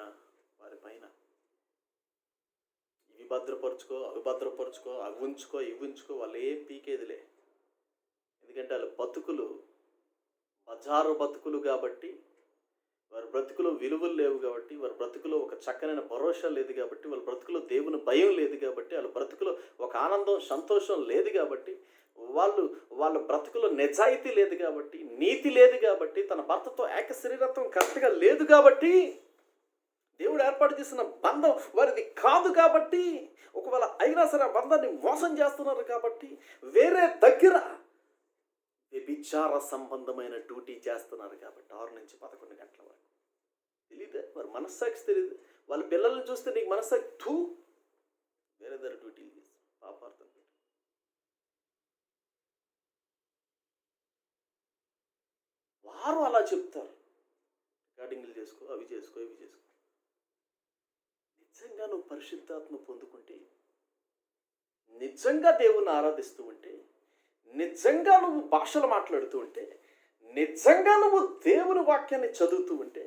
Speaker 1: వారి పైన ఇవి భద్రపరుచుకో, అవి భద్రపరుచుకో, అవి ఉంచుకో, ఇవి ఉంచుకో, వాళ్ళు ఏం పీకేదిలే. ఎందుకంటే వాళ్ళ బతుకులు బజారు బతుకులు కాబట్టి, వారి బ్రతుకులో విలువలు లేవు కాబట్టి, వారి బ్రతుకులో ఒక చక్కనైన భరోసా లేదు కాబట్టి, వాళ్ళ బ్రతుకులో దేవుని భయం లేదు కాబట్టి, వాళ్ళ బ్రతుకులో ఒక ఆనందం, సంతోషం లేదు కాబట్టి, వాళ్ళ బ్రతుకులో నిజాయితీ లేదు కాబట్టి, నీతి లేదు కాబట్టి, తన భర్తతో ఏక శరీరత్వం కరెక్ట్గా లేదు కాబట్టి, దేవుడు ఏర్పాటు చేసిన బంధం వారిది కాదు కాబట్టి, ఒకవేళ అయినా సరే ఆ బంధాన్ని మోసం చేస్తున్నారు కాబట్టి, వేరే దగ్గర వ్యభిచార సంబంధమైన డ్యూటీ చేస్తున్నారు కాబట్టి 6 నుంచి 11 గంటల వరకు. తెలియదు, వారి మనస్సాక్షి తెలియదు. వాళ్ళ పిల్లల్ని చూస్తే నీకు మనస్సాక్షి వేరే దగ్గర డ్యూటీలు చేసి పాపార్థం. అందరూ అలా చెప్తారు, రికార్డింగ్లు చేసుకో, అవి చేసుకో, ఇవి చేసుకో. నిజంగా నువ్వు పరిశుద్ధాత్మ పొందుకుంటే, నిజంగా దేవుణ్ణి ఆరాధిస్తూ ఉంటే, నిజంగా నువ్వు భాషలు మాట్లాడుతూ ఉంటే, నిజంగా నువ్వు దేవుని వాక్యాన్ని చదువుతూ ఉంటే,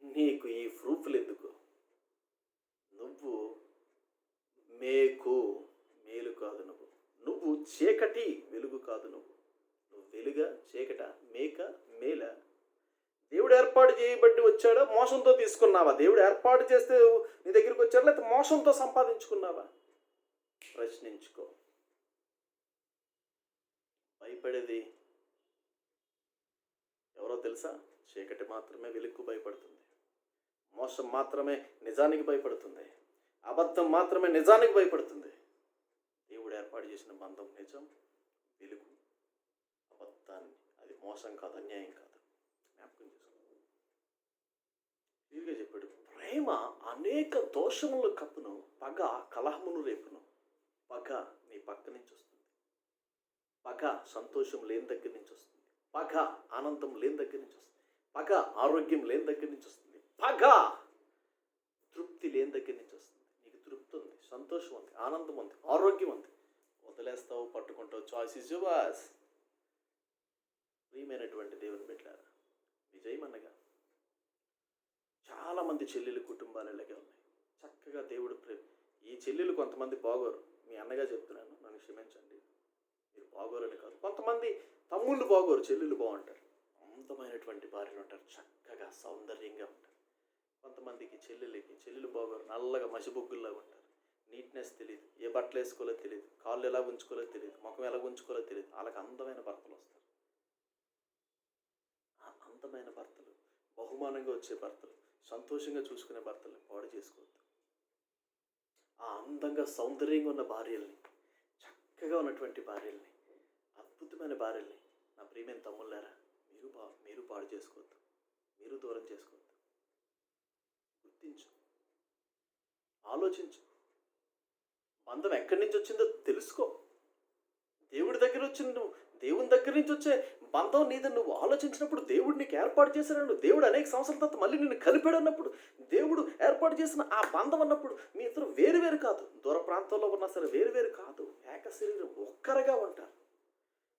Speaker 1: నీకు ఈ ప్రూఫ్లు ఎందుకు? నువ్వు మేలు కాదు, నువ్వు చీకటి, వెలుగు కాదు. నువ్వు వెలుగా, చీకట, మేల? దేవుడు ఏర్పాటు చేయబట్టి వచ్చాడా? మోసంతో తీసుకున్నావా? దేవుడు ఏర్పాటు చేస్తే నీ దగ్గరికి వచ్చాడా, లేకపోతే మోసంతో సంపాదించుకున్నావా? ప్రశ్నించుకో. భయపడేది ఎవరో తెలుసా? చీకటి మాత్రమే వెలుగుకు భయపడుతుంది. మోసం మాత్రమే నిజానికి భయపడుతుంది. అబద్ధం మాత్రమే నిజానికి భయపడుతుంది. దేవుడు ఏర్పాటు చేసిన బంధం నిజం, వెలుగు, అబద్ధాన్ని, అది మోసం కాదు, అన్యాయం కాదు. జ్ఞాపకం చేసుకో. క్లియర్గా చెప్పాడు. ప్రేమ అనేక దోషములు కప్పును, పగ కలహమును రేపును. పగ నీ పక్క నుంచి వస్తుంది, పగ సంతోషం లేని దగ్గర నుంచి వస్తుంది, పగ ఆనందం లేని దగ్గర నుంచి వస్తుంది, పగ ఆరోగ్యం లేని దగ్గర నుంచి వస్తుంది, పగ తృప్తి లేని దగ్గర నుంచి వస్తుంది. నీకు తృప్తి ఉంది, సంతోషం ఉంది, ఆనందం ఉంది, ఆరోగ్యం ఉంది, వదిలేస్తావు, పట్టుకుంటావు. Choice is yours. ప్రియమైనటువంటి దేవుని బిడ్డలారా, విజయం అనగా చాలామంది చెల్లెలు కుటుంబాలు ఇలాగే ఉన్నాయి. చక్కగా దేవుడు ఈ చెల్లెలు కొంతమంది బాగోరు. మీ అన్నగా చెప్తున్నాను, నన్ను క్షమించండి, మీరు బాగోరని కాదు. కొంతమంది తమ్ముళ్ళు బాగోరు, చెల్లెలు బాగుంటారు. అందమైనటువంటి భార్యలు ఉంటారు, చక్కగా సౌందర్యంగా ఉంటారు. కొంతమందికి చెల్లెలు బాగోరు, నల్లగా మసిబొగ్గుల్లాగా ఉంటారు. నీట్నెస్ తెలియదు, ఏ బట్టలు వేసుకోవాలో తెలియదు, కాళ్ళు ఎలా ఉంచుకోవాలో తెలియదు, ముఖం ఎలా ఉంచుకోవాలో తెలియదు. వాళ్ళకి అందమైన భర్తలు వస్తారు. ఆ అందమైన భర్తలు, బహుమానంగా వచ్చే భర్తలు, సంతోషంగా చూసుకునే భర్తల్ని పాడు చేసుకోవద్దు. ఆ అందంగా సౌందర్యంగా ఉన్న భార్యల్ని, చక్కగా ఉన్నటువంటి భార్యల్ని, అద్భుతమైన భార్యల్ని, నా ప్రియమైన తమ్ముళ్ళారా, మీరు పాడు చేసుకోవద్దు, మీరు దూరం చేసుకోవద్దు. గుర్తించు, ఆలోచించు, బంధం ఎక్కడి నుంచి వచ్చిందో తెలుసుకో. దేవుని దగ్గర నుంచి వచ్చే బంధం నీదని నువ్వు ఆలోచించినప్పుడు, దేవుడు నీకు ఏర్పాటు చేశాడు. దేవుడు అనేక సంవత్సరాల తర్వాత మళ్ళీ నిన్ను కలిపాడు అన్నప్పుడు, దేవుడు ఏర్పాటు చేసిన ఆ బంధం అన్నప్పుడు మీ ఇద్దరు వేరు కాదు. దూర ప్రాంతాల్లో ఉన్నా సరే వేరు కాదు, ఏక శరీరం, ఒక్కరుగా ఉంటారు.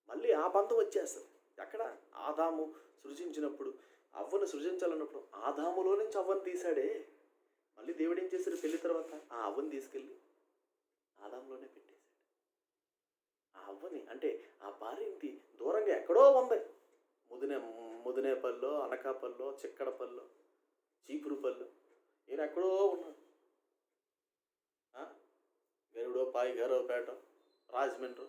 Speaker 1: మళ్ళీ ఆ బంధం వచ్చేస్తుంది. ఎక్కడ? ఆదాము సృజించినప్పుడు, అవ్వను సృజించాలన్నప్పుడు ఆదాములో నుంచి అవ్వను తీశాడే. మళ్ళీ దేవుడు ఏం చేశాడు? పెళ్లి తర్వాత ఆ అవ్వని తీసుకెళ్ళి ఆదాములోనే పెట్టేశాడు. ఆ అవ్వని, అంటే ఆ భార్యని దూరంగా ఎక్కడో ఉంది, ముదినేపల్లో, అనకాపల్లో, చిక్కడపల్లో, చీపురుపల్లో, ఈయన ఎక్కడో ఉన్నాడు. గరుడో, పాయిగారోపేట, రాజమండ్రి,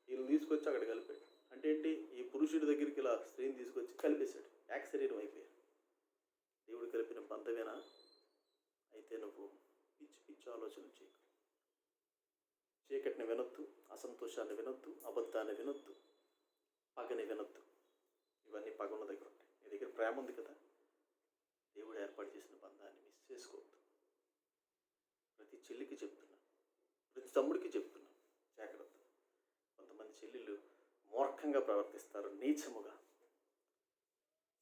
Speaker 1: వీళ్ళు తీసుకొచ్చి అక్కడ కలిపాడు. అంటే ఏంటి? ఈ పురుషుడి దగ్గరికి ఇలా స్త్రీని తీసుకొచ్చి కలిపేశాడు. ఏక శరీరం అయిపోయాడు. దేవుడు కలిపిన బంధమేనా? అయితే నువ్వు పిచ్చి ఆలోచన చేయకు. చీకటిని వినొద్దు, అసంతోషాన్ని వినొద్దు, అబద్ధాన్ని వినొద్దు, పగని వినొద్దు. ఇవన్నీ పగ ఉన్న దగ్గర ఉంటాయి. నీ దగ్గర ప్రేమ ఉంది కదా, దేవుడు ఏర్పాటు చేసిన బంధాన్ని మిస్ చేసుకోవద్దు. ప్రతి చెల్లికి చెప్తున్నా, ప్రతి తమ్ముడికి చెప్తున్నా, జాగ్రత్త. కొంతమంది చెల్లెళ్ళు మూర్ఖంగా ప్రవర్తిస్తారు, నీచముగా.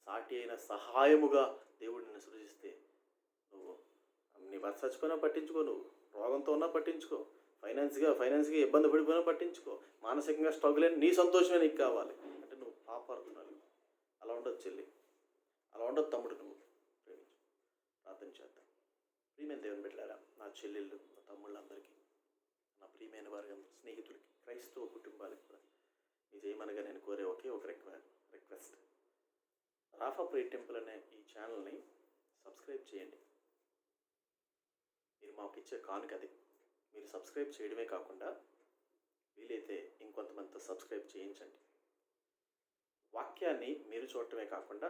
Speaker 1: సాటి అయిన సహాయముగా దేవుడు నిన్ను సృజిస్తే నువ్వు నీ భర్త చచ్చిపోయినా పట్టించుకో, నువ్వు రోగంతో ఉన్నా పట్టించుకో, ఫైనాన్స్గా ఇబ్బంది పడిపోయినా పట్టించుకో, మానసికంగా స్ట్రగుల్ అయిన నీ సంతోషమే నీకు కావాలి అంటే నువ్వు పాపాడుతున్నావు. అలా ఉండదు చెల్లి, అలా ఉండదు తమ్ముడు. నువ్వు ప్రేమించు. ప్రార్థన చేద్దాం. ప్రియమైన దేవుని బిడ్డలారా, నా చెల్లెళ్ళు, నా తమ్ముళ్ళందరికీ, నా ప్రియమైన వారి స్నేహితులకి, క్రైస్తవ కుటుంబాలకు కూడా విజయమనగా నేను కోరే ఒకే ఒక రిక్వెస్ట్. రాఫా ప్రేయర్ టెంపుల్ అనే ఈ ఛానల్ని సబ్స్క్రైబ్ చేయండి. మీరు మాకు ఇచ్చే కానుక అది. మీరు సబ్స్క్రైబ్ చేయడమే కాకుండా వీలైతే ఇంకొంతమందితో సబ్స్క్రైబ్ చేయించండి. వాక్యాన్ని మీరు చూడటమే కాకుండా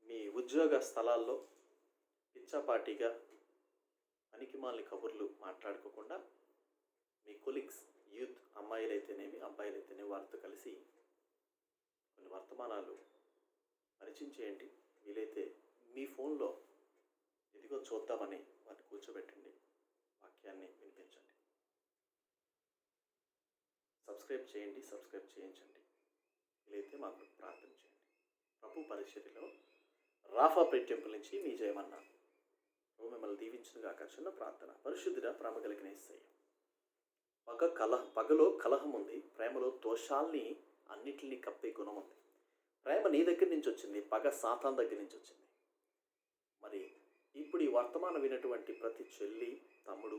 Speaker 1: మీ ఉద్యోగ స్థలాల్లో పిచ్చాపాటిగా పనికిమాలిన కబుర్లు మాట్లాడుకోకుండా మీ కొలీగ్స్, యూత్, అమ్మాయిలైతేనేమి అబ్బాయిలైతేనేమి వారితో కలిసి కొన్ని వర్తమానాలు పరిచయం చేయండి. వీలైతే మీ ఫోన్లో ఇదిగో చూద్దామని వాటిని కూర్చోబెట్టండి, వాక్యాన్ని వినిపించండి. సబ్స్క్రైబ్ చేయండి, సబ్స్క్రైబ్ చేయించండి. వీలైతే మాకు ప్రార్థన చేయండి. ప్రభు పరిచర్యలో రాఫా ప్రేట్ టెంపుల్ నుంచి మీ జయమన్నాను. ప్రభు మిమ్మల్ని దీవించిన గాక. చిన్న ప్రార్థన. పరిశుద్ధుడ, ప్రేమ కలిగిన యేసయ్య, పగలో కలహం ఉంది, ప్రేమలో దోషాల్ని అన్నిటిని కప్పే గుణం ఉంది. ప్రేమ నీ దగ్గర నుంచి వచ్చింది, పగ సాతాన్ దగ్గర నుంచి వచ్చింది. మరి ఇప్పుడు ఈ వర్తమానం వినటువంటి ప్రతి చెల్లి, తమ్ముడు,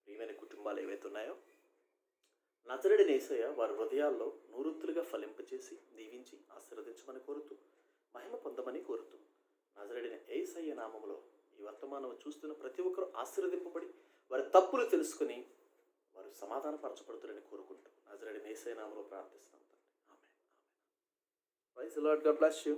Speaker 1: ప్రియమైన కుటుంబాలు ఏవైతే ఉన్నాయో, నజరేయుడైన యేసయ్య వారి హృదయాల్లో నూరుత్తులుగా ఫలింపచేసి దీవించి ఆశీర్వదించమని కోరుతూ, మహిమ పొందమని కోరుతూ, నజరేయుడైన యేసయ్య నామములో ఈ వర్తమానం చూస్తున్న ప్రతి ఒక్కరూ ఆశీర్వదింపబడి వారి తప్పులు తెలుసుకుని వారు సమాధానపరచబడుతారని కోరుకుంటూ నజరేయుడైన యేసయ్య నామములో ప్రార్థిస్తున్నాం. ఆమేన్. Praise the lord. God bless you.